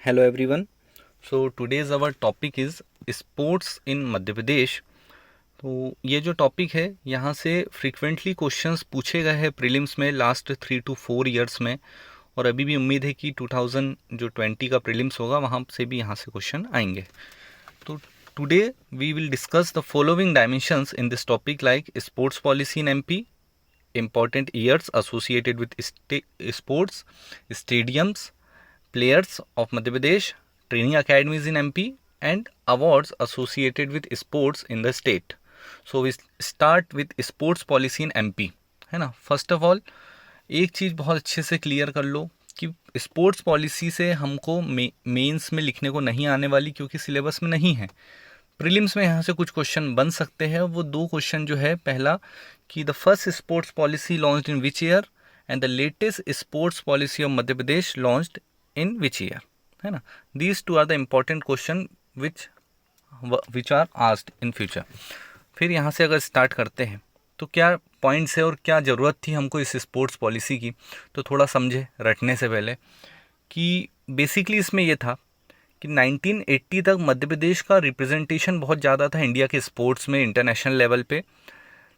Hello everyone. So today's our topic is sports in Madhya Pradesh. तो ये जो टॉपिक है यहाँ से फ्रीक्वेंटली क्वेश्चंस पूछे गए हैं प्रीलिम्स में लास्ट 3 to 4 years में, और अभी भी उम्मीद है कि 2020 का प्रीलिम्स होगा वहाँ से भी यहाँ से क्वेश्चन आएंगे. तो today we will discuss the following dimensions in this topic like sports policy in MP, important years associated with sports, stadiums, players of Madhya Pradesh, training academies in MP, and awards associated with sports in the state. So we start with sports policy in MP, है ना. First of all एक चीज़ बहुत अच्छे से clear कर लो कि sports policy से हमको मेंस में लिखने को नहीं आने वाली, क्योंकि सिलेबस में नहीं है. प्रीलिम्स में यहाँ से कुछ क्वेश्चन बन सकते हैं. वो दो क्वेश्चन जो है, पहला कि the first sports policy launched in which year and the latest sports policy of Madhya Pradesh launched in which year, है ना. These two are the important question which are asked in future. फिर यहाँ से अगर स्टार्ट करते हैं तो क्या पॉइंट्स है और क्या ज़रूरत थी हमको इस स्पोर्ट्स पॉलिसी की, तो थोड़ा समझे रटने से पहले कि बेसिकली इसमें यह था कि 1980 तक मध्य प्रदेश का रिप्रेजेंटेशन बहुत ज़्यादा था इंडिया के स्पोर्ट्स में इंटरनेशनल लेवल पे.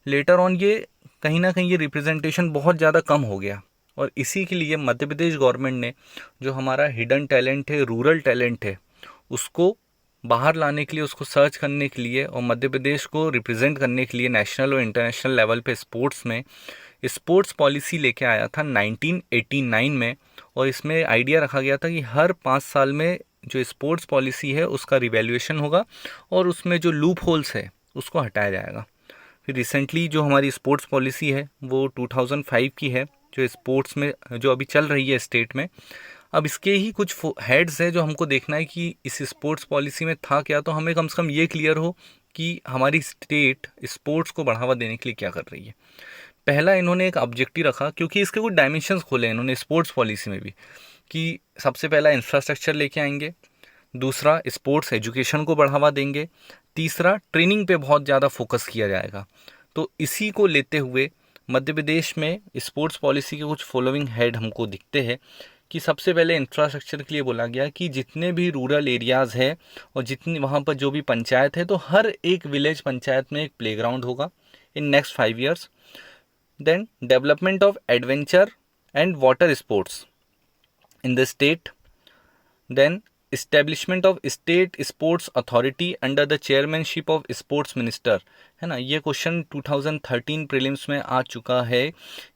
लेटर ऑन ये कहीं ना कहीं ये रिप्रेजेंटेशन बहुत ज़्यादा कम हो गया, और इसी के लिए मध्य प्रदेश गवर्नमेंट ने जो हमारा हिडन टैलेंट है, रूरल टैलेंट है, उसको बाहर लाने के लिए, उसको सर्च करने के लिए और मध्य प्रदेश को रिप्रेजेंट करने के लिए नेशनल और इंटरनेशनल लेवल पे स्पोर्ट्स में स्पोर्ट्स पॉलिसी लेके आया था 1989 में. और इसमें आइडिया रखा गया था कि हर 5 साल में जो स्पोर्ट्स पॉलिसी है उसका रिवैल्यूएशन होगा और उसमें जो लूप होल्स है उसको हटाया जाएगा. फिर रिसेंटली जो हमारी स्पोर्ट्स पॉलिसी है वो 2005 की है, जो स्पोर्ट्स में जो अभी चल रही है स्टेट में. अब इसके ही कुछ हेड्स है जो हमको देखना है कि इस स्पोर्ट्स पॉलिसी में था क्या, तो हमें कम से कम ये क्लियर हो कि हमारी स्टेट स्पोर्ट्स को बढ़ावा देने के लिए क्या कर रही है. पहला इन्होंने एक ऑब्जेक्टिव रखा, क्योंकि इसके कुछ डायमेंशंस खोले इन्होंने स्पोर्ट्स पॉलिसी में भी, कि सबसे पहला इंफ्रास्ट्रक्चर लेके आएंगे, दूसरा स्पोर्ट्स एजुकेशन को बढ़ावा देंगे, तीसरा ट्रेनिंग पे बहुत ज़्यादा फोकस किया जाएगा. तो इसी को लेते हुए मध्य प्रदेश में स्पोर्ट्स पॉलिसी के कुछ फॉलोइंग हेड हमको दिखते हैं कि सबसे पहले इंफ्रास्ट्रक्चर के लिए बोला गया कि जितने भी रूरल एरियाज़ है और जितनी वहाँ पर जो भी पंचायत है, तो हर एक विलेज पंचायत में एक प्लेग्राउंड होगा in next 5 years. Then development of adventure and water sports in the state. Then establishment of state sports authority under the chairmanship of sports minister, है ना. ये क्वेश्चन 2013 प्रीलिम्स में आ चुका है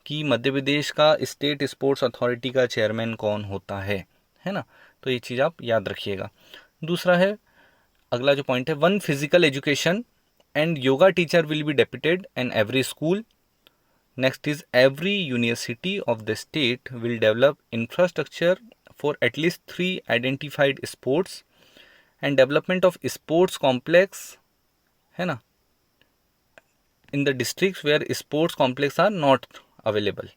कि मध्य प्रदेश का स्टेट स्पोर्ट्स अथॉरिटी का चेयरमैन कौन होता है ना. तो ये चीज़ आप याद रखिएगा. दूसरा है, अगला जो पॉइंट है, 1 physical education and yoga teacher will be deputed in every school. Next is every university of the state will develop infrastructure for at least 3 identified sports and development of sports complex, है ना, in the districts where sports complex are not available.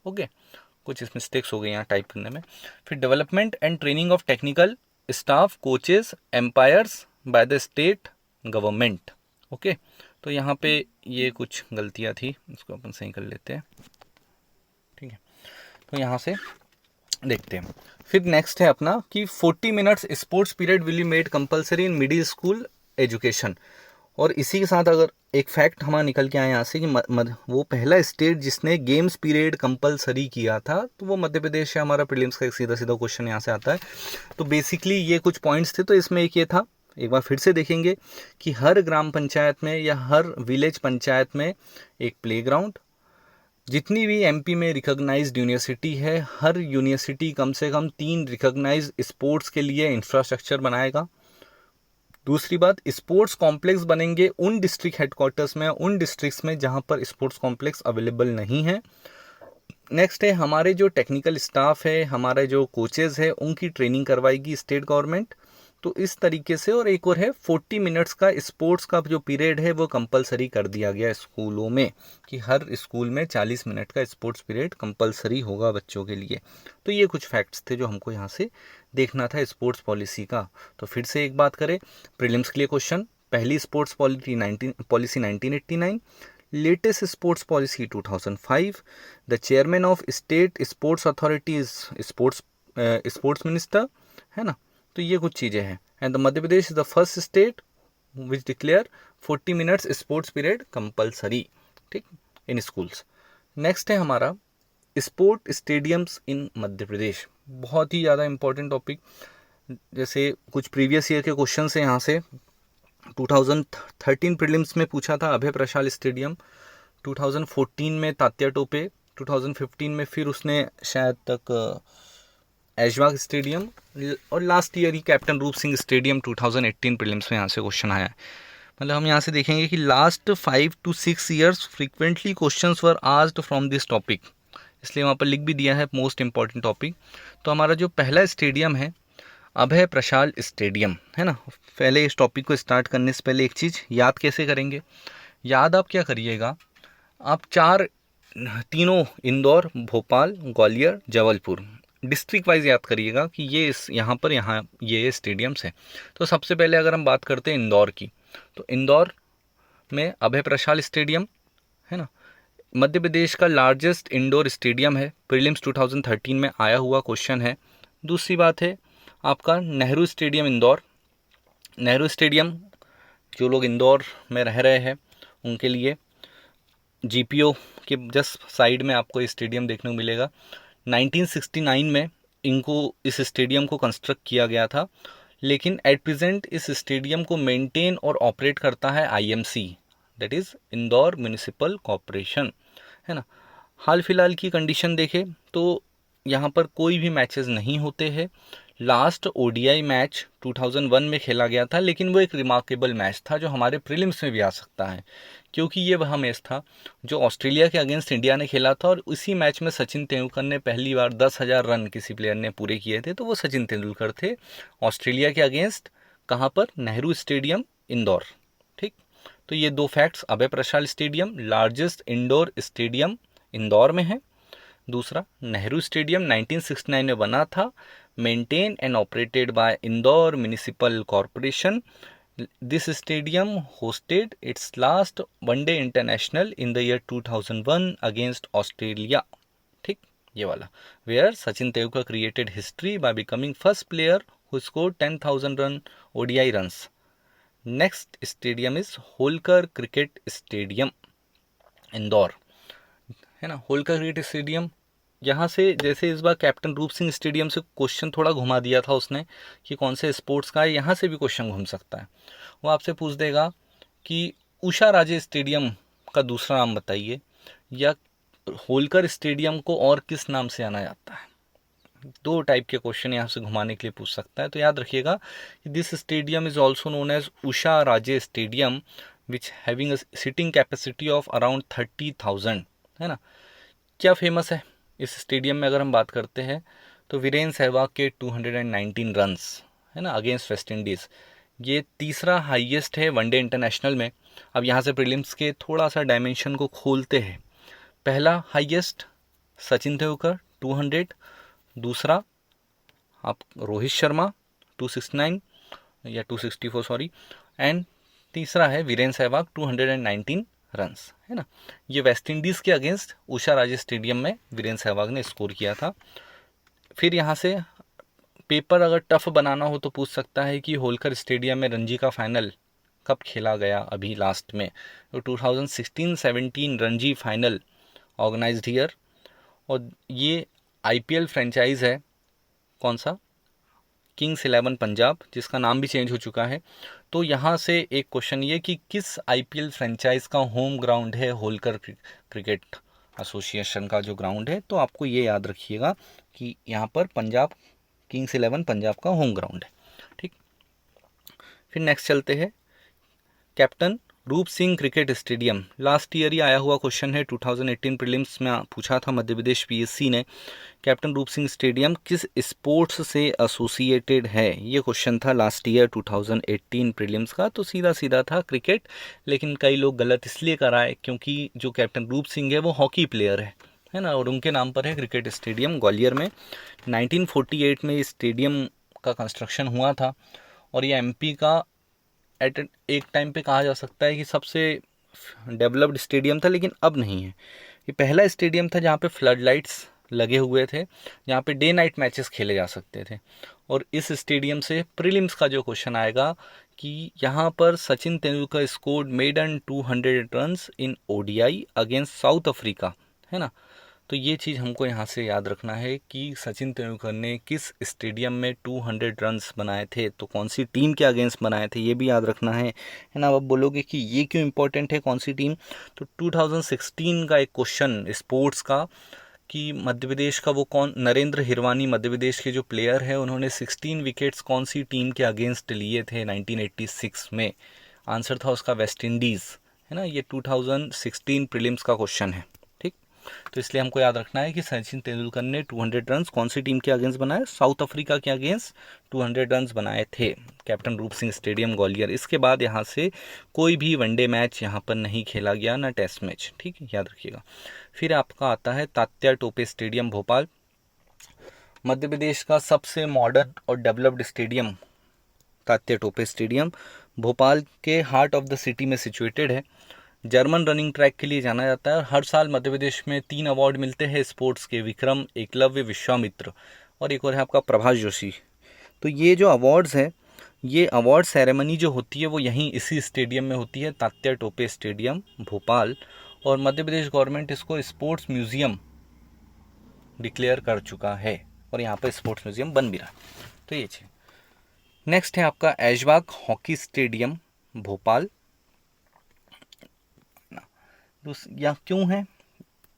Okay, कुछ इस mistakes हो गई यहाँ type करने में. फिर development and training of technical staff, coaches, umpires by the state government. Okay, तो यहाँ पे ये कुछ गलतियाँ थी, इसको अपन सही कर लेते हैं. ठीक है, तो यहाँ से देखते हैं. फिर नेक्स्ट है अपना कि 40 minutes sports period will be made compulsory in middle school education. और इसी के साथ अगर एक फैक्ट हमारा निकल के आया यहाँ से कि वो पहला स्टेट जिसने गेम्स पीरियड कंपलसरी किया था, तो वो मध्य प्रदेश है. हमारा प्रीलिम्स का एक सीधा सीधा क्वेश्चन यहाँ से आता है. तो बेसिकली ये कुछ पॉइंट्स थे. तो इसमें एक ये था, एक बार फिर से देखेंगे कि हर ग्राम पंचायत में या हर विलेज पंचायत में एक प्लेग्राउंड, जितनी भी एमपी में रिकॉग्नाइज्ड यूनिवर्सिटी है, हर यूनिवर्सिटी कम से कम 3 रिकॉग्नाइज्ड स्पोर्ट्स के लिए इंफ्रास्ट्रक्चर बनाएगा. दूसरी बात, स्पोर्ट्स कॉम्प्लेक्स बनेंगे उन डिस्ट्रिक्ट हेडक्वार्टर्स में, उन डिस्ट्रिक्ट्स में जहां पर स्पोर्ट्स कॉम्प्लेक्स अवेलेबल नहीं है. नेक्स्ट है, हमारे जो टेक्निकल स्टाफ है, हमारे जो कोचेज़ है, उनकी ट्रेनिंग करवाएगी स्टेट गवर्नमेंट. तो इस तरीके से. और एक और है, 40 minutes का स्पोर्ट्स का जो पीरियड है वो कंपलसरी कर दिया गया स्कूलों में, कि हर स्कूल में 40 मिनट का स्पोर्ट्स पीरियड कंपलसरी होगा बच्चों के लिए. तो ये कुछ फैक्ट्स थे जो हमको यहाँ से देखना था स्पोर्ट्स पॉलिसी का. तो फिर से एक बात करें, प्रीलिम्स के लिए क्वेश्चन, पहली sports policy 1989, latest sports policy 2005, the chairman of state sports authority is sports minister, है ना. तो ये कुछ चीज़ें हैं। And the Madhya Pradesh is the first state which declare 40 minutes sports period compulsory, ठीक, इन स्कूल्स। नेक्स्ट है हमारा स्पोर्ट स्टेडियम्स इन मध्य प्रदेश। बहुत ही ज़्यादा इंपॉर्टेंट टॉपिक, जैसे कुछ प्रीवियस ईयर के क्वेश्चन हैं यहाँ से। 2013 प्रीलिम्स में पूछा था अभय प्रशाल स्टेडियम, 2014 में तात्या टोपे, 2015 में फिर उसने शायद तक ऐशबाग स्टेडियम, और लास्ट ईयर ही captain Roop Singh stadium 2018 prelims में यहाँ से क्वेश्चन आया है। मतलब हम यहाँ से देखेंगे कि last 5 to 6 years frequently questions were asked from this topic, इसलिए वहाँ पर लिख भी दिया है मोस्ट इंपॉर्टेंट टॉपिक। तो हमारा जो पहला स्टेडियम है अभय प्रशाल स्टेडियम, है ना। पहले इस टॉपिक को स्टार्ट करने से पहले एक चीज़ याद कैसे करेंगे, याद आप क्या करिएगा, आप तीनों इंदौर, भोपाल, ग्वालियर, जबलपुर डिस्ट्रिक्ट वाइज याद करिएगा कि यहाँ ये स्टेडियम्स हैं। तो सबसे पहले अगर हम बात करते हैं इंदौर की, तो इंदौर में अभय प्रशाल स्टेडियम, है ना, मध्य प्रदेश का लार्जेस्ट इंडोर स्टेडियम है, प्रीलिम्स 2013 में आया हुआ क्वेश्चन है। दूसरी बात है आपका नेहरू स्टेडियम इंदौर। नेहरू स्टेडियम जो लोग इंदौर में रह रहे हैं उनके लिए जीपीओ के जस्ट साइड में आपको ये स्टेडियम देखने को मिलेगा। 1969 में इस स्टेडियम को कंस्ट्रक्ट किया गया था, लेकिन एट प्रेजेंट इस स्टेडियम को मेंटेन और ऑपरेट करता है IMC, that is Indore municipal corporation, है ना। हाल फिलहाल की कंडीशन देखें तो यहाँ पर कोई भी मैचेस नहीं होते हैं। लास्ट ओडीआई मैच 2001 में खेला गया था, लेकिन वो एक रिमार्केबल मैच था जो हमारे प्रीलिम्स में भी आ सकता है, क्योंकि ये वह मैच था जो ऑस्ट्रेलिया के अगेंस्ट इंडिया ने खेला था, और उसी मैच में सचिन तेंदुलकर ने पहली बार 10,000 रन किसी प्लेयर ने पूरे किए थे। तो वो सचिन तेंदुलकर थे ऑस्ट्रेलिया के अगेंस्ट, कहाँ पर, नेहरू स्टेडियम इंदौर, ठीक। तो ये दो facts, Abhay Prashal stadium largest indoor stadium Indore में है। दूसरा, नेहरू स्टेडियम 1969 में बना था, maintain and operated by Indore municipal corporation. This stadium hosted its last one day international in the year 2001 against Australia, ठीक, ये वाला, where Sachin Tendulkar created history by becoming first player who scored 10,000 run ODI runs. Next stadium is Holkar cricket stadium Indore, है ना। Holkar cricket stadium, यहाँ से जैसे इस बार captain Roop Singh stadium से क्वेश्चन थोड़ा घुमा दिया था उसने कि कौन से स्पोर्ट्स का है, यहाँ से भी क्वेश्चन घूम सकता है। वो आपसे पूछ देगा कि उषा राजे स्टेडियम का दूसरा नाम बताइए, या होलकर स्टेडियम को और किस नाम से जाना जाता है। दो टाइप के क्वेश्चन यहाँ से घुमाने के लिए पूछ सकता है। तो याद रखिएगा कि this stadium is also known as Usha Raje stadium which having a seating capacity of around 30,000, है ना। क्या फेमस है इस स्टेडियम में अगर हम बात करते हैं, तो वीरेंद्र सहवाग के 219 रन्स, है ना, अगेंस्ट वेस्ट इंडीज़। ये तीसरा हाईएस्ट है वनडे इंटरनेशनल में। अब यहाँ से प्रीलिम्स के थोड़ा सा डायमेंशन को खोलते हैं। पहला हाईएस्ट सचिन तेंदुलकर 200, दूसरा आप रोहित शर्मा 269 या 264 सॉरी, एंड तीसरा है वीरेंद्र सहवाग 219 रन्स, है ना। ये वेस्ट इंडीज़ के अगेंस्ट उषा राजे स्टेडियम में वीरेंद्र सहवाग ने स्कोर किया था। फिर यहाँ से पेपर अगर टफ बनाना हो तो पूछ सकता है कि होलकर स्टेडियम में रणजी का फाइनल कब खेला गया अभी लास्ट में। तो 2016-17 रणजी फाइनल ऑर्गेनाइज्ड ईयर, और ये आईपीएल फ्रेंचाइज है, कौन सा, किंग्स 11 पंजाब, जिसका नाम भी चेंज हो चुका है। तो यहाँ से एक क्वेश्चन ये कि किस आईपीएल फ्रेंचाइज का होम ग्राउंड है होलकर क्रिकेट एसोसिएशन का जो ग्राउंड है। तो आपको ये याद रखिएगा कि यहाँ पर पंजाब, किंग्स 11 पंजाब का होम ग्राउंड है, ठीक। फिर नेक्स्ट चलते हैं, captain Roop Singh cricket stadium, last year ही आया हुआ क्वेश्चन है, 2018 प्रीलिम्स में पूछा था मध्य प्रदेश पीएससी ने। कैप्टन रूप सिंह स्टेडियम किस स्पोर्ट्स से एसोसिएटेड है, ये क्वेश्चन था लास्ट ईयर 2018 प्रीलिम्स का। तो सीधा सीधा था क्रिकेट, लेकिन कई लोग गलत इसलिए कराए क्योंकि जो कैप्टन रूप सिंह है वो हॉकी प्लेयर है ना, और उनके नाम पर है क्रिकेट स्टेडियम ग्वालियर में। 1948 में इस स्टेडियम का कंस्ट्रक्शन हुआ था, और ये एमपी का एट एक टाइम पे कहा जा सकता है कि सबसे डेवलप्ड स्टेडियम था, लेकिन अब नहीं है। ये पहला स्टेडियम था जहाँ पे फ्लड लाइट्स लगे हुए थे जहाँ पे डे नाइट मैचेस खेले जा सकते थे। और इस स्टेडियम से प्रीलिम्स का जो क्वेश्चन आएगा कि यहाँ पर Sachin Tendulkar scored maiden 200 runs in ODI against South Africa, है ना। तो ये चीज़ हमको यहाँ से याद रखना है कि सचिन तेंदुलकर ने किस स्टेडियम में 200 रन्स बनाए थे, तो कौन सी टीम के अगेंस्ट बनाए थे, ये भी याद रखना है ना। अब बोलोगे कि ये क्यों इंपॉर्टेंट है, कौन सी टीम, तो 2016 का एक क्वेश्चन स्पोर्ट्स का कि मध्य प्रदेश का वो कौन, नरेंद्र हिरवानी मध्य प्रदेश के जो प्लेयर है, उन्होंने 16 विकेट्स कौन सी टीम के अगेंस्ट लिए थे 1986 में। आंसर था उसका वेस्ट इंडीज़, है ना। ये 2016 प्रीलिम्स का क्वेश्चन है, ठीक। तो इसलिए हमको याद रखना है कि सचिन तेंदुलकर ने 200 रन्स कौन सी टीम के अगेंस्ट बनाए, साउथ अफ्रीका के अगेंस्ट 200 रन्स बनाए थे, कैप्टन रूप सिंह स्टेडियम ग्वालियर। इसके बाद यहाँ से कोई भी वनडे मैच यहाँ पर नहीं खेला गया, ना टेस्ट मैच, ठीक है, याद रखिएगा। फिर आपका आता है तात्या टोपे स्टेडियम भोपाल, मध्य प्रदेश का सबसे मॉडर्न और developed stadium Tatya Tope stadium Bhopal के हार्ट ऑफ द सिटी में सिचुएटेड है। जर्मन रनिंग ट्रैक के लिए जाना जाता है और हर साल मध्य प्रदेश में 3 अवार्ड मिलते हैं स्पोर्ट्स के, विक्रम, एकलव्य, विश्वामित्र, और एक और है आपका प्रभाष जोशी। तो ये जो अवार्ड्स है, ये अवार्ड सेरेमनी जो होती है वो यहीं इसी स्टेडियम में होती है, तात्या टोपे स्टेडियम भोपाल। और मध्य प्रदेश गवर्नमेंट इसको स्पोर्ट्स म्यूजियम डिक्लेयर कर चुका है और यहाँ पर स्पोर्ट्स म्यूजियम बन भी रहा। तो ये चीज़। नेक्स्ट है आपका ऐशबाग हॉकी स्टेडियम भोपाल। या क्यों है,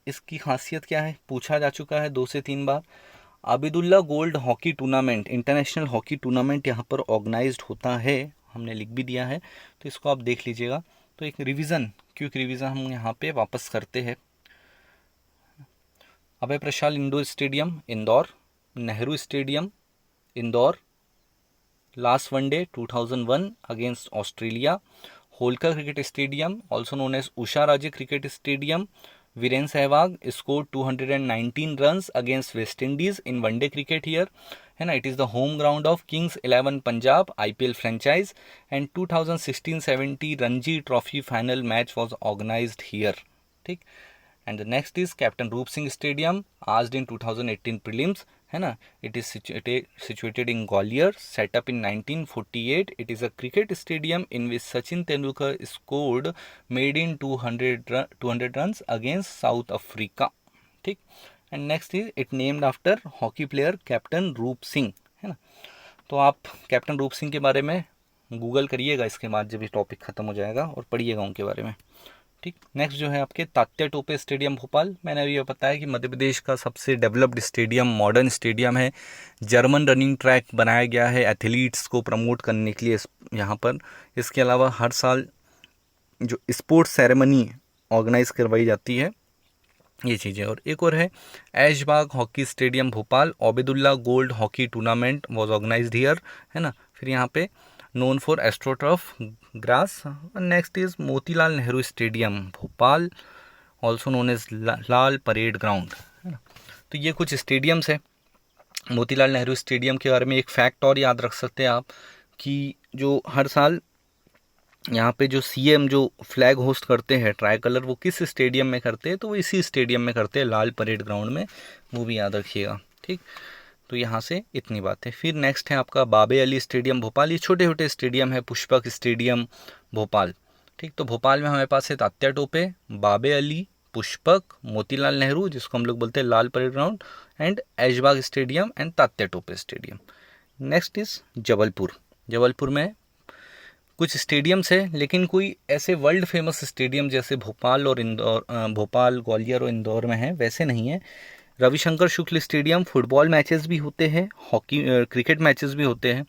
इसकी खासियत क्या है, पूछा जा चुका है 2 से 3 बार। Abidullah gold hockey tournament, international hockey tournament यहाँ पर ऑर्गेनाइज्ड होता है, हमने लिख भी दिया है, तो इसको आप देख लीजिएगा। तो एक रिवीजन, क्विक रिवीजन हम यहाँ पे वापस करते हैं। Abhay Prashal indoor stadium Indore, Nehru stadium Indore, last one day 2001 against Australia, Holkar cricket stadium also known as Usha Raje cricket stadium, Virender Sehwag score 219 runs against West Indies in one day cricket here, है ना। It is the home ground of Kings 11 Punjab IPL franchise and 2016-17 Ranji trophy final match was organised here, ठीक। And the next is captain Roop Singh stadium asked in 2018 prelims, है ना। It is situated in Gwalior, set up in 1948. It is a cricket stadium in which Sachin Tendulkar scored made in 200 runs against South Africa, ठीक। And next is it named after hockey player captain Roop Singh, है ना। तो आप captain Roop Singh के बारे में Google करिएगा इसके बाद जब ये टॉपिक खत्म हो जाएगा, और पढ़िएगा उनके बारे में, ठीक। नेक्स्ट जो है आपके तात्या टोपे स्टेडियम भोपाल, मैंने अभी बताया कि मध्य प्रदेश का सबसे डेवलप्ड स्टेडियम, मॉडर्न स्टेडियम है। जर्मन रनिंग ट्रैक बनाया गया है एथलीट्स को प्रमोट करने के लिए यहाँ पर। इसके अलावा हर साल जो स्पोर्ट्स सेरेमनी ऑर्गेनाइज करवाई जाती है, ये चीज़ें। और एक और है Aishbagh hockey stadium Bhopal, Abidullah gold hockey tournament was organised here, है ना। फिर यहाँ पे known for AstroTurf grass. Next is Motilal Nehru stadium Bhopal, also known as Lal parade ground, है ना। तो ये कुछ स्टेडियम्स है। मोतीलाल नेहरू स्टेडियम के बारे में एक फैक्ट और याद रख सकते हैं आप कि जो हर साल यहाँ पे जो CM जो फ्लैग होस्ट करते हैं ट्राई कलर, वो किस स्टेडियम में करते हैं, तो वो इसी स्टेडियम में करते हैं, लाल परेड ग्राउंड में, वो भी याद रखिएगा, ठीक। तो यहाँ से इतनी बात है। फिर नेक्स्ट है आपका बाबे अली स्टेडियम भोपाल, ये छोटे छोटे स्टेडियम है, पुष्पक स्टेडियम भोपाल, ठीक। तो भोपाल में हमारे पास है तात्या टोपे, बाबे अली, पुष्पक, मोतीलाल नेहरू जिसको हम लोग बोलते हैं Lal parade ground, and Aishbagh stadium and Tatya Tope stadium. Next is Jabalpur. Jabalpur में कुछ स्टेडियम्स है, लेकिन कोई ऐसे वर्ल्ड फेमस स्टेडियम जैसे भोपाल और इंदौर, भोपाल, ग्वालियर और इंदौर में है, वैसे नहीं है। Ravishankar Shukla stadium football matches भी होते हैं, हॉकी क्रिकेट मैचेस भी होते हैं।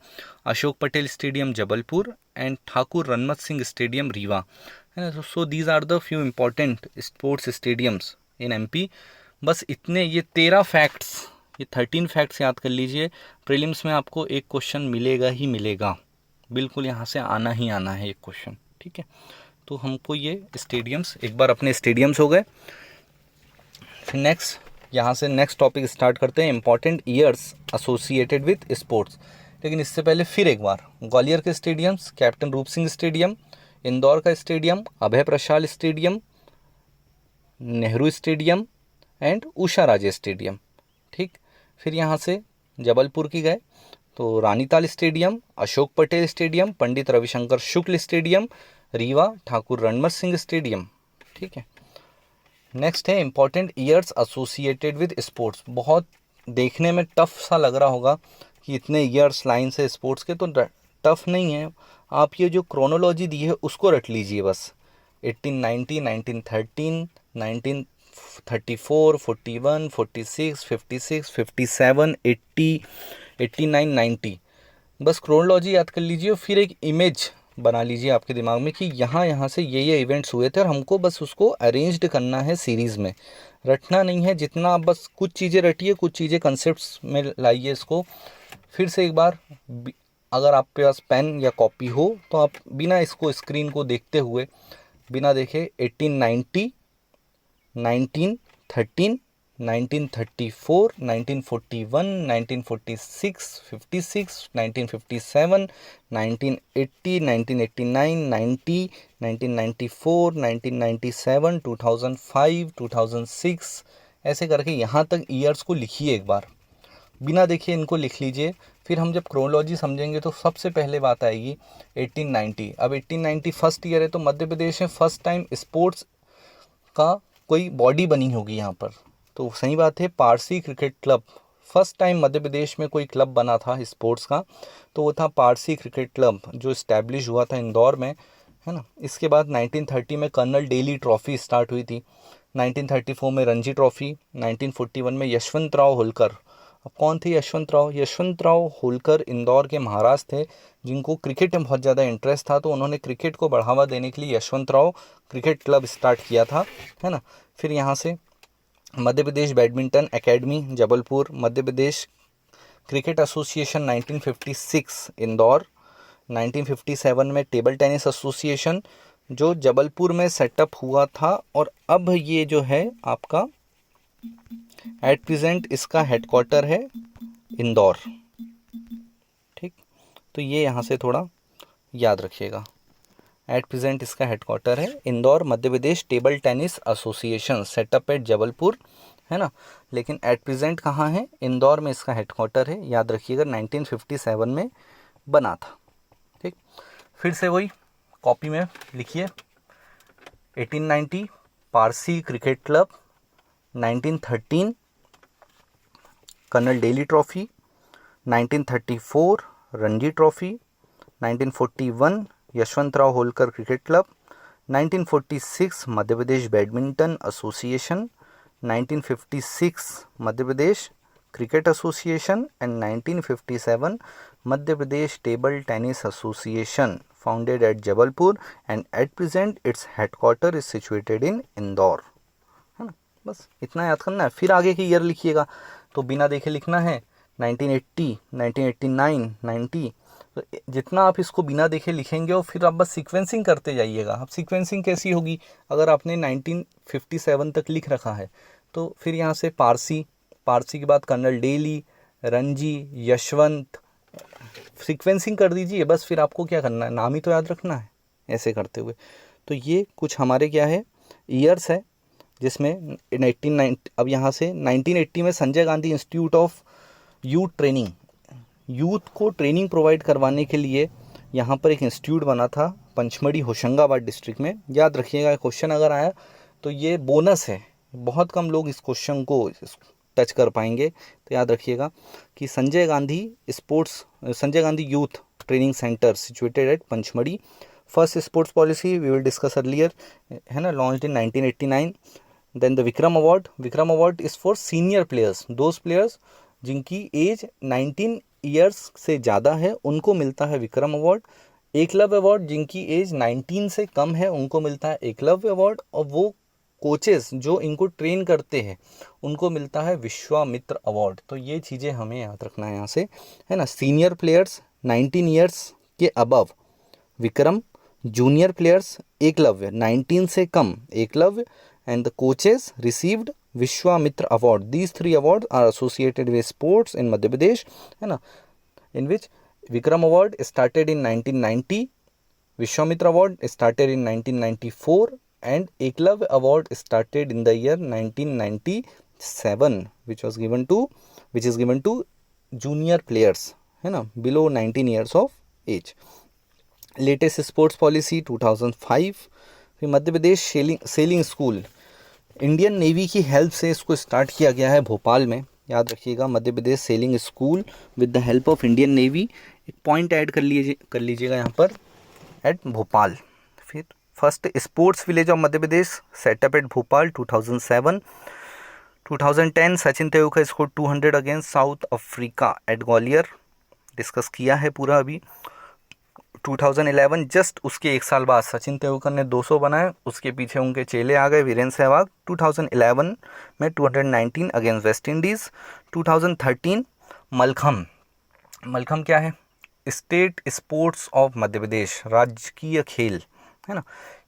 Ashok Patel stadium Jabalpur and Thakur Ranmat Singh stadium Rewa, है ना। So these are the few important sports stadiums in MP। बस इतने, ये 13 फैक्ट्स, ये 13 फैक्ट्स याद कर लीजिए। प्रीलिम्स में आपको एक क्वेश्चन मिलेगा ही मिलेगा, बिल्कुल यहाँ से आना ही आना है एक क्वेश्चन, ठीक है। तो हमको ये स्टेडियम्स, एक बार अपने स्टेडियम्स हो गए। फिर नेक्स्ट यहाँ से नेक्स्ट टॉपिक स्टार्ट करते हैं, important years associated with sports. लेकिन इससे पहले फिर एक बार ग्वालियर के stadiums, captain Roop Singh stadium, Indore का stadium Abhay Prashal stadium, Nehru stadium and Usha Raje stadium, ठीक। फिर यहाँ से जबलपुर की गए तो Ranital stadium, Ashok Patel stadium, Pandit Ravishankar Shukla stadium, Rewa Thakur Ranmat Singh stadium. ठीक है। नेक्स्ट है important years associated with sports. बहुत देखने में टफ सा लग रहा होगा कि इतने ईयर्स लाइन से स्पोर्ट्स के, तो टफ नहीं है। आप ये जो क्रोनोलॉजी दी है उसको रट लीजिए बस। 1890, 1913, 1934, 41, 46, 56, 57, 80, 89, 90, बस क्रोनोलॉजी याद कर लीजिए। फिर एक इमेज बना लीजिए आपके दिमाग में कि यहाँ से ये इवेंट्स हुए थे और हमको बस उसको अरेंज्ड करना है सीरीज़ में। रटना नहीं है, जितना आप बस कुछ चीज़ें रटिए, कुछ चीज़ें कंसेप्ट्स में लाइए इसको। फिर से एक बार, अगर आपके पास पेन या कॉपी हो तो आप बिना इसको स्क्रीन को देखते हुए, बिना देखे 1890, 1913, 1934, 1941, 1946, 56, 1957, 1980, 1989, 90, 1994, 1997, 2005, 2006, ऐसे करके यहाँ तक ईयर्स को लिखिए एक बार, बिना देखे इनको लिख लीजिए। फिर हम जब क्रोनोलॉजी समझेंगे तो सबसे पहले बात आएगी 1890। अब 1890 फर्स्ट ईयर है तो मध्य प्रदेश में फर्स्ट टाइम स्पोर्ट्स का कोई बॉडी बनी होगी यहाँ पर, तो सही बात है, Parsi cricket club. First time Madhya Pradesh में कोई क्लब बना था स्पोर्ट्स का, तो वो था पारसी क्रिकेट क्लब, जो इस्टेब्लिश हुआ था इंदौर में, है ना। इसके बाद 1930 में कर्नल डेली ट्रॉफी स्टार्ट हुई थी, 1934 में रणजी ट्रॉफी, 1941 में यशवंतराव होलकर। अब कौन थे यशवंत राव? यशवंत राव होलकर इंदौर के महाराज थे, जिनको क्रिकेट में बहुत ज़्यादा इंटरेस्ट था, तो उन्होंने क्रिकेट को बढ़ावा देने के लिए Yashwant Rao cricket club start किया था, है ना। फिर यहाँ से मध्य प्रदेश बैडमिंटन एकेडमी जबलपुर, मध्य प्रदेश क्रिकेट एसोसिएशन 1956 इंदौर, 1957 में टेबल टेनिस एसोसिएशन जो जबलपुर में सेटअप हुआ था, और अब ये जो है आपका एट प्रेजेंट इसका हेडक्वार्टर है इंदौर। ठीक, तो ये यहाँ से थोड़ा याद रखिएगा, एट प्रेजेंट इसका हेडक्वार्टर है Indore. Madhya Pradesh table tennis association setup at Jabalpur, है ना, लेकिन एट प्रेजेंट कहाँ है? इंदौर में इसका हेडक्वार्टर है, याद रखिएगा। 1957 में बना था। ठीक, फिर से वही कॉपी में लिखिए, 1890 Parsi cricket club, 1913 colonel Daly trophy, 1934 Ranji trophy, 1941 Yashwantrao Holkar cricket club, 1946 Madhya Pradesh badminton association, 1956 Madhya Pradesh cricket association and 1957 Madhya Pradesh table tennis association founded at Jabalpur and at present its headquarter is situated in Indore, है ना। बस इतना याद करना है। फिर आगे के ईयर लिखिएगा तो बिना देखे लिखना है 1980, 1989, 90। तो जितना आप इसको बिना देखे लिखेंगे और फिर आप बस सीक्वेंसिंग करते जाइएगा। अब सीक्वेंसिंग कैसी होगी? अगर आपने 1957 तक लिख रखा है तो फिर यहाँ से पारसी के बाद colonel Daly, Ranji, Yashwant, sequencing कर दीजिए बस। फिर आपको क्या करना है? नाम ही तो याद रखना है ऐसे करते हुए। तो ये कुछ हमारे क्या है ईयर्स है, जिसमें 1990, अब यहाँ से 1980 में Sanjay Gandhi institute of youth training, youth को ट्रेनिंग प्रोवाइड करवाने के लिए यहाँ पर एक इंस्टीट्यूट बना था पंचमढ़ी होशंगाबाद डिस्ट्रिक्ट में। याद रखिएगा, क्वेश्चन अगर आया तो ये बोनस है, बहुत कम लोग इस क्वेश्चन को टच कर पाएंगे। तो याद रखिएगा कि Sanjay Gandhi youth training centre situated at Pachmarhi. First sports policy we will discuss earlier, है ना, launched in 1989। Then the Vikram award is for senior players, those players जिनकी एज 19 ईयर्स से ज़्यादा है उनको मिलता है विक्रम अवार्ड। एकलव्य अवार्ड जिनकी एज 19 से कम है उनको मिलता है एकलव्य अवार्ड, और वो कोचेस जो इनको ट्रेन करते हैं उनको मिलता है विश्वामित्र अवार्ड। तो ये चीज़ें हमें याद रखना है यहाँ से, है ना। सीनियर प्लेयर्स 19 ईयर्स के above Vikram, junior players Eklavya, 19 से कम Eklavya, and the coaches received Vishwamitra award. These 3 award are associated with sports in Madhya Pradesh, है ना, in which Vikram award started in 1990, Vishwamitra award started in 1994 and Eklavya Award started in the year 1993. 7 which is given to junior players, है ना, below 19 years of age. Latest sports policy 2005. फिर मध्य Pradesh sailing school, Indian navy की help से इसको start किया गया है भोपाल में, याद रखिएगा, Madhya Pradesh sailing school with the help of Indian navy. एक पॉइंट ऐड कर लीजिएगा यहाँ पर, एट भोपाल. फिर first sports village of Madhya Pradesh setup at Bhopal 2007. 2010 Sachin Tendulkar score 200 against South Africa at Gwalior, discuss किया है पूरा अभी. 2011 जस्ट उसके एक साल बाद सचिन तेंदुलकर ने 200 बनाए, उसके पीछे उनके चेले आ गए वीरेंद्र सहवाग. 2011 में 219 अगेंस्ट वेस्ट इंडीज़. 2013 मलखम क्या है, स्टेट स्पोर्ट्स ऑफ मध्य प्रदेश, राजकीय खेल, है ना.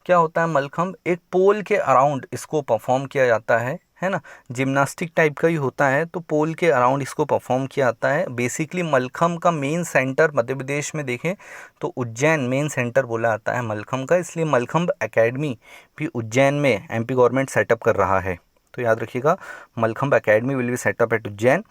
क्या होता है मलखम, एक पोल के अराउंड इसको परफॉर्म किया जाता है ना, जिम्नास्टिक टाइप का ही होता है, तो पोल के अराउंड इसको परफॉर्म किया जाता है. बेसिकली मलखम का मेन सेंटर मध्य प्रदेश में देखें तो उज्जैन मेन सेंटर बोला जाता है मलखम का, इसलिए मलखम एकेडमी भी उज्जैन में एमपी गवर्नमेंट सेटअप कर रहा है. तो याद रखिएगा, Mallakhamb academy will be set up at Ujjain.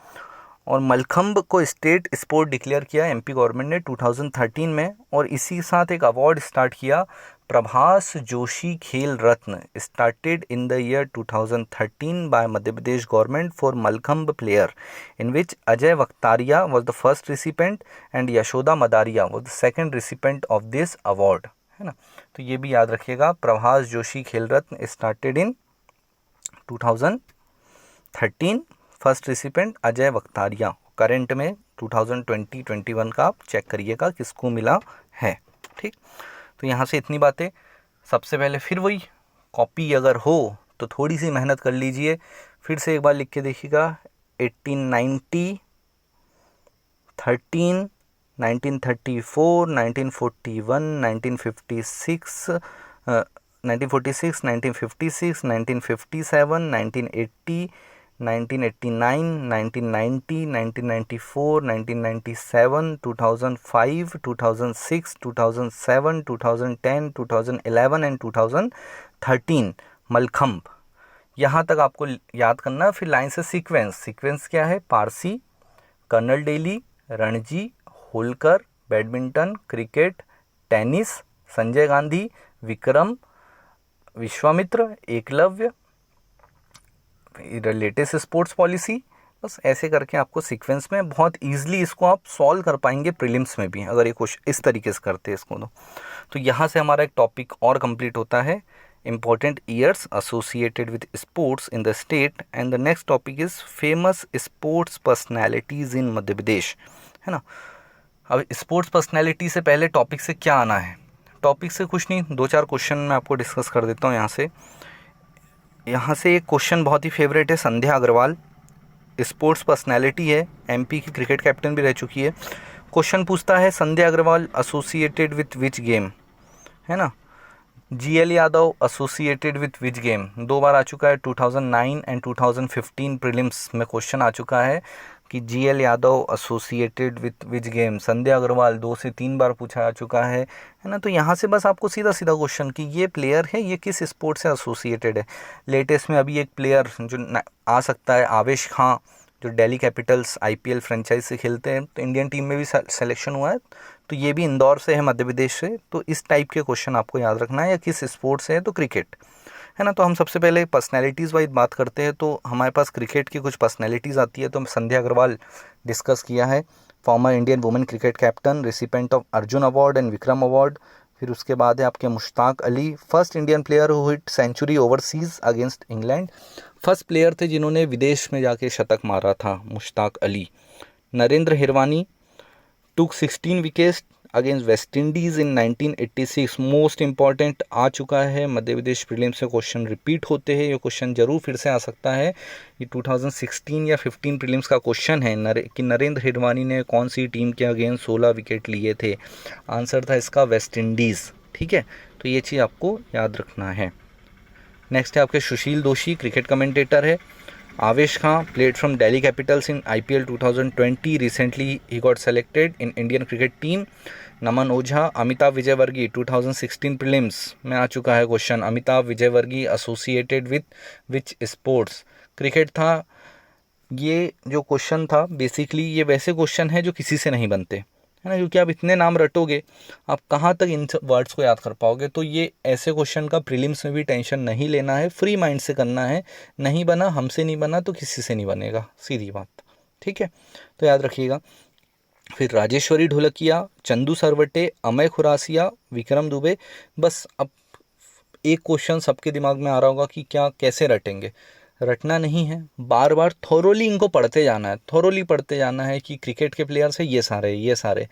और मलखम्ब को स्टेट स्पोर्ट डिक्लेयर किया एमपी गवर्नमेंट ने 2013 में, और इसी के साथ एक अवार्ड स्टार्ट किया, Prabhas Joshi Khel Ratna, started in the year 2013 by Madhya Pradesh government for Mallakhamb player, in which Ajay Waktariya was the first recipient and Yashoda Madariya was the second recipient of this award, है ना. तो ये भी याद रखिएगा, Prabhas Joshi Khel Ratna started in 2013, first recipient Ajay Waktariya, current में 2020-21 का आप चेक करिएगा किसको मिला है. ठीक, तो यहाँ से इतनी बातें. सबसे पहले फिर वही, कॉपी अगर हो तो थोड़ी सी मेहनत कर लीजिए, फिर से एक बार लिख के देखिएगा. 1890, 13, 1934, 1941, 1956, 1946, 1956, 1957, 1980, 1989, 1990, 1994, 1997, 2005, 2006, 2007, 2010, 2011 एंड 2013 मलखम्ब. यहाँ तक आपको याद करना. फिर लाइन से सीक्वेंस क्या है, Parsi, colonel Daly, Ranji, Holkar, badminton, cricket, tennis, Sanjay Gandhi, Vikram, Vishwamitra, Eklavya, latest sports policy. बस ऐसे करके आपको सीक्वेंस में बहुत इजीली इसको आप सॉल्व कर पाएंगे प्रीलिम्स में भी, अगर ये क्वेश्चन इस तरीके से करते हैं इसको. तो यहाँ से हमारा एक टॉपिक और कंप्लीट होता है, important years associated with sports in the state, and the next topic is famous sports personalities in मध्य प्रदेश, है ना. अब स्पोर्ट्स पर्सनैलिटी से पहले टॉपिक से क्या आना है, टॉपिक से कुछ नहीं, 2-4 क्वेश्चन मैं आपको डिस्कस कर देता हूँ. यहाँ से एक क्वेश्चन बहुत ही फेवरेट है, संध्या अग्रवाल, स्पोर्ट्स पर्सनैलिटी है, एमपी की क्रिकेट कैप्टन भी रह चुकी है. क्वेश्चन पूछता है Sandhya Agrawal associated with which game, है ना. G L Yadav associated with which game, 2 बार आ चुका है, 2009 एंड 2015 प्रीलिम्स में क्वेश्चन आ चुका है कि G L Yadav associated with which game. Sandhya Agrawal 2 से 3 बार पूछा आ चुका है ना. तो यहाँ से बस आपको सीधा सीधा क्वेश्चन कि ये प्लेयर है, ये किस स्पोर्ट से एसोसिएटेड है. लेटेस्ट में अभी एक प्लेयर जो आ सकता है, आवेश खां, जो दिल्ली कैपिटल्स आईपीएल फ्रेंचाइज से खेलते हैं, तो इंडियन टीम में भी सिलेक्शन हुआ है, तो ये भी इंदौर से है, मध्य प्रदेश से. तो इस टाइप के क्वेश्चन आपको याद रखना है. या किस स्पोर्ट से है, तो क्रिकेट, है ना. तो हम सबसे पहले पर्सनैलिटीज़ वाइज बात करते हैं, तो हमारे पास क्रिकेट की कुछ पर्सनैलिटीज़ आती है. तो संध्या अग्रवाल डिस्कस किया है, former Indian women cricket captain, recipient of Arjun award and Vikram award. फिर उसके बाद है आपके Mushtaq Ali, first Indian player who hit century overseas against England, first player थे जिन्होंने विदेश में जाके शतक मारा था, Mushtaq Ali. Narendra Hirwani took 16 wickets against West Indies in 1986, most important आ चुका है. मध्य प्रदेश प्रीलिम्स से क्वेश्चन रिपीट होते हैं, ये क्वेश्चन जरूर फिर से आ सकता है. ये 2016 या 15 प्रीलिम्स का क्वेश्चन है कि नरेंद्र हिरवानी ने कौन सी टीम के अगेंस्ट 16 विकेट लिए थे. आंसर था इसका वेस्ट इंडीज़. ठीक है, तो ये चीज़ आपको याद रखना है. नेक्स्ट है आपके सुशील दोषी, क्रिकेट कमेंटेटर है. आवेश खां played from Delhi Capitals in IPL 2020. Recently he got selected in Indian cricket team. Naman Ojha, Amitabh Vijayvargiya 2016 prelims में आ चुका है question. Amitabh Vijayvargiya associated with which sports, cricket था। ये जो क्वेश्चन था बेसिकली ये वैसे क्वेश्चन है जो किसी से नहीं बनते, है ना, क्योंकि आप इतने नाम रटोगे आप कहाँ तक इन वर्ड्स को याद कर पाओगे। तो ये ऐसे क्वेश्चन का प्रीलिम्स में भी टेंशन नहीं लेना है, फ्री माइंड से करना है। नहीं बना, हमसे नहीं बना तो किसी से नहीं बनेगा, सीधी बात। ठीक है, तो याद रखिएगा। फिर राजेश्वरी ढोलकिया, चंदू सरवटे, अमय खुरासिया, विक्रम दुबे। बस अब एक क्वेश्चन सबके दिमाग में आ रहा होगा कि क्या कैसे रटेंगे। रटना नहीं है, बार बार थोरोली इनको पढ़ते जाना है, थोरोली पढ़ते जाना है कि क्रिकेट के प्लेयर्स है ये सारे ये सारे,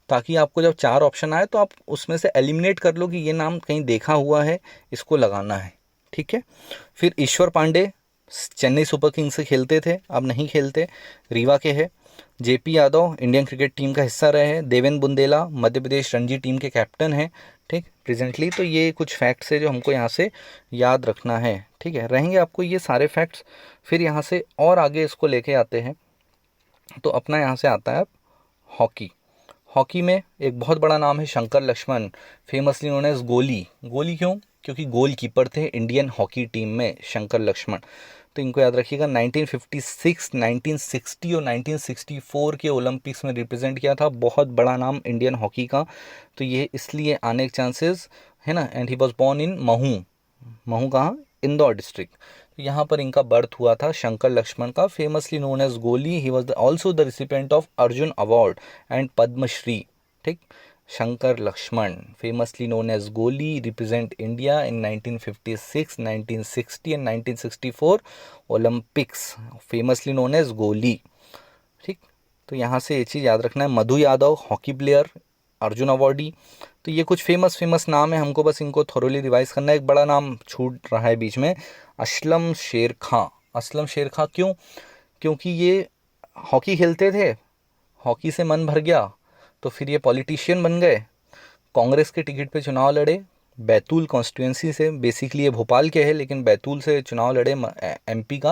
ताकि आपको जब 4 ऑप्शन आए तो आप उसमें से एलिमिनेट कर लो कि ये नाम कहीं देखा हुआ है, इसको लगाना है। ठीक है। फिर ईश्वर पांडे चेन्नई सुपर किंग्स से खेलते थे, अब नहीं खेलते, रीवा के हैं। JP Yadav Indian cricket team का हिस्सा रहे हैं। देवेंद्र बुंदेला मध्य प्रदेश रणजी टीम के कैप्टन हैं, ठीक, प्रेजेंटली। तो ये कुछ फैक्ट्स है जो हमको यहाँ से याद रखना है, ठीक है, रहेंगे आपको ये सारे फैक्ट्स। फिर यहाँ से और आगे इसको लेके आते हैं तो अपना यहाँ से आता है हॉकी। हॉकी में एक बहुत बड़ा नाम है Shankar Lakshman, famously known as Goli. Goli क्यों? क्योंकि गोल कीपर थे इंडियन हॉकी टीम में शंकर लक्ष्मण। तो इनको याद रखिएगा। 1956, 1960 और 1964 के ओलंपिक्स में रिप्रेजेंट किया था, बहुत बड़ा नाम इंडियन हॉकी का। तो ये इसलिए आने के चांसेस है ना। And he was born in Mhow. Mhow कहाँ? इंदौर डिस्ट्रिक्ट। तो यहाँ पर इनका बर्थ हुआ था शंकर लक्ष्मण का, famously known as Goli. He was also the recipient of Arjun award and Padmashri. ठीक, Shankar Lakshman famously known as Goli represent India in 1956, 1960 and 1964 Olympics, famously known as Goli। ठीक, तो यहाँ से ये चीज़ याद रखना है। Madhu Yadav hockey player, Arjun awardee. तो ये कुछ फेमस नाम है, हमको बस इनको थोरोली रिवाइज करना है। एक बड़ा नाम छूट रहा है बीच में, असलम शेर खां। असलम शेर खां क्यों? क्योंकि ये हॉकी खेलते थे, हॉकी से मन भर गया तो फिर ये पॉलिटिशियन बन गए, कांग्रेस के टिकट पे चुनाव लड़े, बैतूल कॉन्स्टिट्यूंसी से, बेसिकली ये भोपाल के हैं लेकिन बैतूल से चुनाव लड़े एमपी का,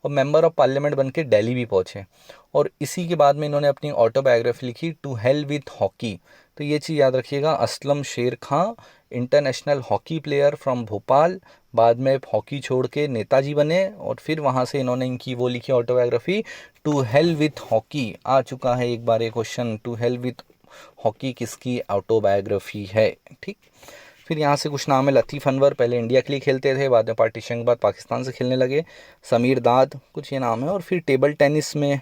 और मेंबर ऑफ पार्लियामेंट बन के दिल्ली भी पहुँचे। और इसी के बाद में इन्होंने अपनी ऑटोबायोग्राफी लिखी, टू हेल विथ हॉकी। तो ये चीज़ याद रखिएगा, Aslam Sher Khan international hockey player from Bhopal, बाद में हॉकी छोड़ के नेताजी बने और फिर वहाँ से इन्होंने इनकी वो लिखी autobiography, to hell with hockey. आ चुका है एक बार ये question, to hell with hockey किसकी ऑटोबायोग्राफी है। ठीक, फिर यहाँ से कुछ नाम है। लतीफ़ अनवर पहले इंडिया के लिए खेलते थे, बाद में पार्टीशन के बाद पाकिस्तान से खेलने लगे। समीर दाद, कुछ ये नाम है। और फिर टेबल टेनिस में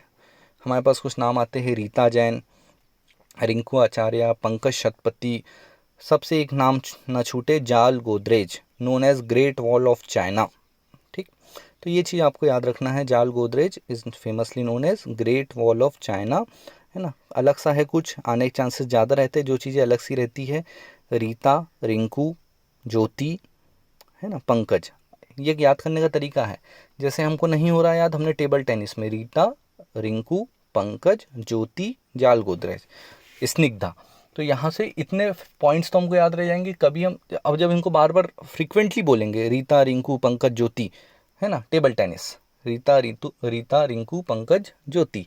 हमारे पास कुछ नाम आते हैं, रीता जैन, रिंकू आचार्य, पंकज शतपथी। सबसे एक नाम न छूटे, Jal Godrej known as great wall of China. ठीक, तो ये चीज़ आपको याद रखना है, Jal Godrej is famously known as great wall of China, है ना। अलग सा है कुछ, आने के चांसेस ज़्यादा रहते हैं, जो चीज़ें अलग सी रहती है, रीता, रिंकू, ज्योति, है ना, पंकज। ये याद करने का तरीका है, जैसे हमको नहीं हो रहा याद, हमने टेबल टेनिस में रीता, रिंकू, पंकज, ज्योति, जाल गोदरेज, स्निग्धा। तो यहाँ से इतने पॉइंट्स तो हमको याद रह जाएंगे। कभी हम अब जब इनको बार बार फ्रिक्वेंटली बोलेंगे, रीता, रिंकू, पंकज, ज्योति, है ना, टेबल टेनिस, रीता, रिंकू, पंकज, ज्योति,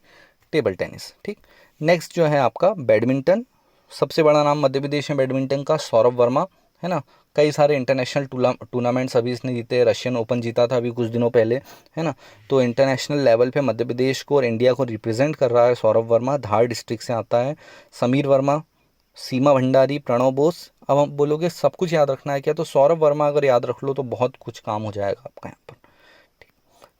टेबल टेनिस। ठीक, नेक्स्ट जो है आपका बैडमिंटन। सबसे बड़ा नाम मध्य प्रदेश में बैडमिंटन का सौरभ वर्मा, है ना। कई सारे इंटरनेशनल टूर्नामेंट्स अभी इसने जीते, रशियन ओपन जीता था अभी कुछ दिनों पहले, है ना। तो इंटरनेशनल लेवल पे मध्य प्रदेश को और इंडिया को रिप्रेजेंट कर रहा है सौरभ वर्मा, धार डिस्ट्रिक्ट से आता है। समीर वर्मा, सीमा भंडारी, प्रणव बोस। अब हम बोलोगे सब कुछ याद रखना है क्या, तो सौरभ वर्मा अगर याद रख लो तो बहुत कुछ काम हो जाएगा आपका यहाँ पर। ठीक,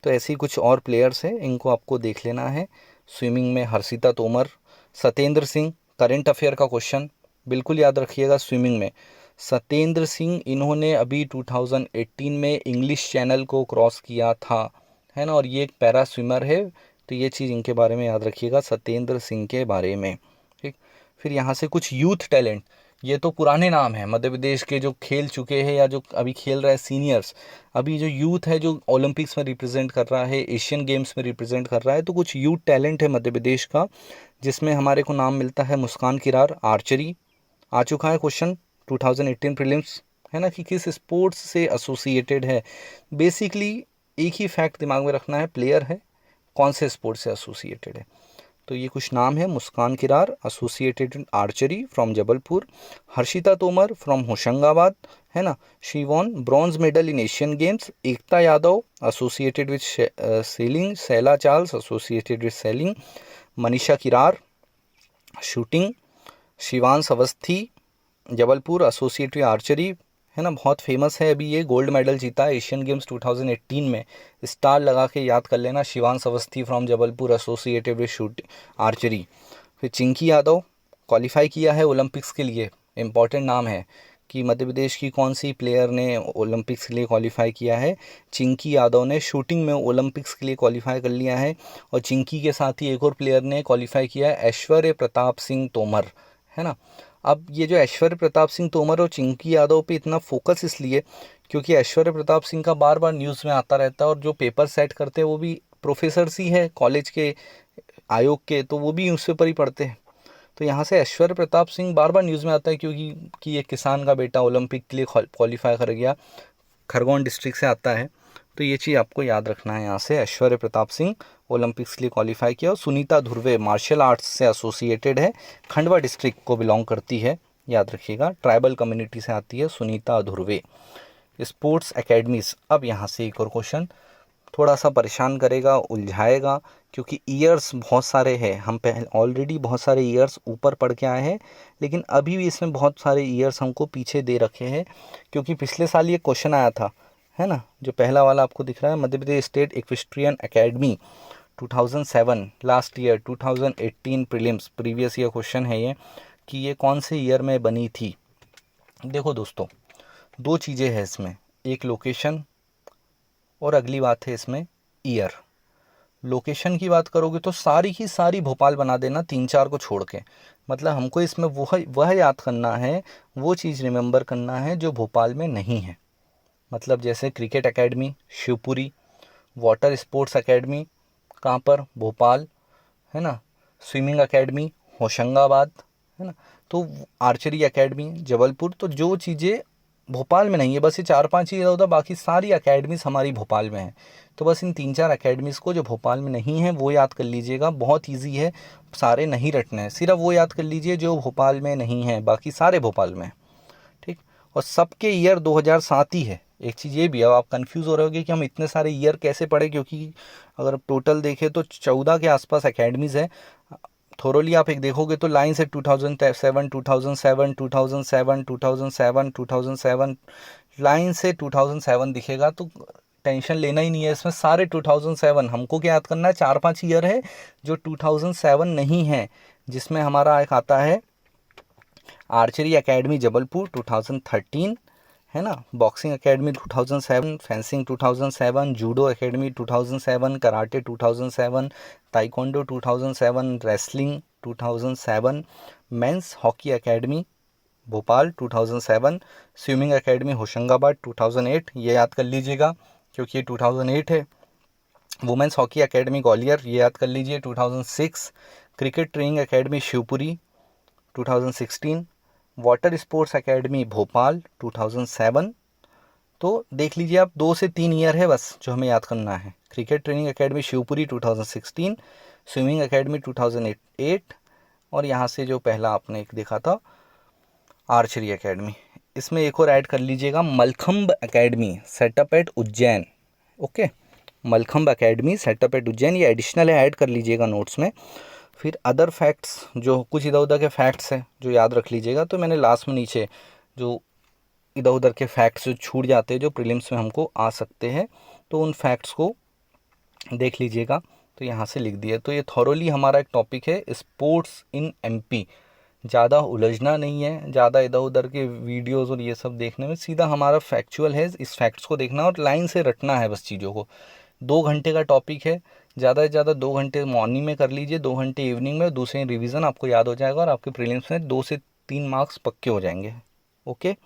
तो ऐसे ही कुछ और प्लेयर्स हैं, इनको आपको देख लेना है। स्विमिंग में हर्षिता तोमर, सत्येंद्र सिंह, करंट अफेयर का क्वेश्चन बिल्कुल याद रखिएगा। स्विमिंग में सत्येंद्र सिंह, इन्होंने अभी 2018 में इंग्लिश चैनल को क्रॉस किया था, है ना, और ये एक पैरा स्विमर है। तो ये चीज़ इनके बारे में याद रखिएगा, सत्येंद्र सिंह के बारे में। ठीक, फिर यहाँ से कुछ यूथ टैलेंट, ये तो पुराने नाम हैं मध्य प्रदेश के जो खेल चुके हैं या जो अभी खेल रहे हैं सीनियर्स। अभी जो यूथ है जो ओलंपिक्स में रिप्रेजेंट कर रहा है, एशियन गेम्स में रिप्रेजेंट कर रहा है, तो कुछ यूथ टैलेंट है मध्य प्रदेश का, जिसमें हमारे को नाम मिलता है मुस्कान किरार, आर्चरी। आ चुका है क्वेश्चन 2018 प्रीलिम्स, है ना, कि किस स्पोर्ट्स से एसोसिएटेड है। बेसिकली एक ही फैक्ट दिमाग में रखना है, प्लेयर है, कौन से स्पोर्ट्स से एसोसिएटेड है। तो ये कुछ नाम है, Muskan Kirar associated archery from Jabalpur, Harshita Tomar from Hoshangabad, है ना, she won bronze medal in Asian games, Ekta Yadav associated with sailing, Shaila Charles associated with sailing, Manisha Kirar shooting, Shivansh Awasthi Jabalpur associated archery, है ना, बहुत फेमस है, अभी ये गोल्ड मेडल जीता है एशियन गेम्स 2018 में, स्टार लगा के याद कर लेना, Shivansh Awasthi from Jabalpur associated with shoot archery. फिर चिंकी यादव क्वालिफाई किया है ओलंपिक्स के लिए, इम्पॉर्टेंट नाम है कि मध्य प्रदेश की कौन सी प्लेयर ने ओलंपिक्स के लिए क्वालिफाई किया है, चिंकी यादव ने शूटिंग में ओलंपिक्स के लिए क्वालिफाई कर लिया है। और चिंकी के साथ ही एक और प्लेयर ने क्वालिफाई किया है, ऐश्वर्य प्रताप सिंह तोमर, है ना। अब ये जो ऐश्वर्य प्रताप सिंह तोमर और चिंकी यादव पे इतना फोकस इसलिए क्योंकि ऐश्वर्य प्रताप सिंह का बार बार न्यूज़ में आता रहता है, और जो पेपर सेट करते हैं वो भी प्रोफेसर ही है कॉलेज के आयोग के, तो वो भी न्यूज़पेपर ही पढ़ते हैं। तो यहाँ से ऐश्वर्य प्रताप सिंह बार बार न्यूज़ में आता है क्योंकि कि ये किसान का बेटा ओलंपिक के लिए क्वालिफाई कर गया, खरगोन डिस्ट्रिक्ट से आता है। तो ये चीज़ आपको याद रखना है, यहाँ से ऐश्वर्य प्रताप सिंह ओलंपिक्स के लिए क्वालिफाई किया। और सुनीता धुर्वे मार्शल आर्ट्स से एसोसिएटेड है, खंडवा डिस्ट्रिक्ट को बिलोंग करती है, याद रखिएगा, ट्राइबल कम्युनिटी से आती है सुनीता धुर्वे। स्पोर्ट्स एकेडमीज, अब यहाँ से एक और क्वेश्चन थोड़ा सा परेशान करेगा, उलझाएगा, क्योंकि ईयर्स बहुत सारे हैं, हम पहले ऑलरेडी बहुत सारे ईयर्स ऊपर पढ़ के आए हैं, लेकिन अभी भी इसमें बहुत सारे ईयर्स हमको पीछे दे रखे हैं, क्योंकि पिछले साल ये क्वेश्चन आया था, है ना, जो पहला वाला आपको दिख रहा है, मध्य Pradesh state equestrian academy 2007, last year 2018 prelims previous year question है ये, कि ये कौन से ईयर में बनी थी। देखो दोस्तों, दो चीज़ें हैं इसमें, एक लोकेशन और अगली बात है इसमें ईयर। लोकेशन की बात करोगे तो सारी की सारी भोपाल बना देना, 3-4 को छोड़ के, मतलब हमको इसमें वह याद करना है, वो चीज़ रिमेंबर करना है जो भोपाल में नहीं है। मतलब जैसे cricket academy Shivpuri, water sports academy कहाँ पर, भोपाल, है ना, स्विमिंग एकेडमी होशंगाबाद, है ना, तो आर्चरी एकेडमी जबलपुर। तो जो चीज़ें भोपाल में नहीं है, बस ये 4-5 ही होता, बाकी सारी एकेडमीज़ हमारी भोपाल में हैं। तो बस इन 3-4 एकेडमीज़ को जो भोपाल में नहीं है वो याद कर लीजिएगा, बहुत ईजी है, सारे नहीं रटने हैं, सिर्फ वो याद कर लीजिए जो भोपाल में नहीं है, बाकी सारे भोपाल में, ठीक। और सबके ईयर 2007 ही है। एक चीज़ ये भी है, अब आप कंफ्यूज हो रहे होगे कि हम इतने सारे ईयर कैसे पढ़े, क्योंकि अगर टोटल देखें तो 14 के आसपास एकेडमीज़ है। थोरोली आप एक देखोगे तो लाइन से 2007, 2007, 2007, 2007, 2007, लाइन से 2007 दिखेगा, तो टेंशन लेना ही नहीं है इसमें, सारे 2007। हमको क्या याद करना है, 4-5 ईयर है जो 2007 नहीं है, जिसमें हमारा एक आता है आर्चरी एकेडमी जबलपुर 2013, है ना, boxing academy 2007, fencing 2007, judo academy 2007, karate 2007, taekwondo 2007, wrestling 2007, men's hockey academy Bhopal 2007, swimming academy Hoshangabad 2008, ये याद कर लीजिएगा क्योंकि ये 2008 है। वुमेंस हॉकी एकेडमी ग्वालियर, ये याद कर लीजिए 2006, cricket training academy Shivpuri 2016, water sports academy Bhopal 2007। तो देख लीजिए आप, 2 से 3 ईयर है बस जो हमें याद करना है, cricket training academy Shivpuri 2016, swimming academy 2008, और यहाँ से जो पहला आपने एक देखा था आर्चरी एकेडमी। इसमें एक और ऐड कर लीजिएगा, Mallakhamb academy set up at Ujjain, okay, Mallakhamb academy set up at Ujjain, ये एडिशनल है, ऐड कर लीजिएगा नोट्स में। फिर अदर फैक्ट्स, जो कुछ इधर उधर के फैक्ट्स हैं जो याद रख लीजिएगा, तो मैंने लास्ट में नीचे जो इधर उधर के फैक्ट्स जो छूट जाते हैं जो प्रीलिम्स में हमको आ सकते हैं, तो उन फैक्ट्स को देख लीजिएगा, तो यहाँ से लिख दिया। तो ये थॉरोली हमारा एक टॉपिक है स्पोर्ट्स इन एमपी, ज़्यादा उलझना नहीं है, ज़्यादा इधर उधर के वीडियोज़ और ये सब देखने में, सीधा हमारा फैक्चुअल है, इस फैक्ट्स को देखना और लाइन से रटना है बस चीज़ों को। 2 घंटे का टॉपिक है, ज़्यादा से ज़्यादा 2 घंटे मॉर्निंग में कर लीजिए, 2 घंटे इवनिंग में, दूसरे रिवीजन आपको याद हो जाएगा और आपके प्रीलिम्स में 2 से 3 मार्क्स पक्के हो जाएंगे, ओके।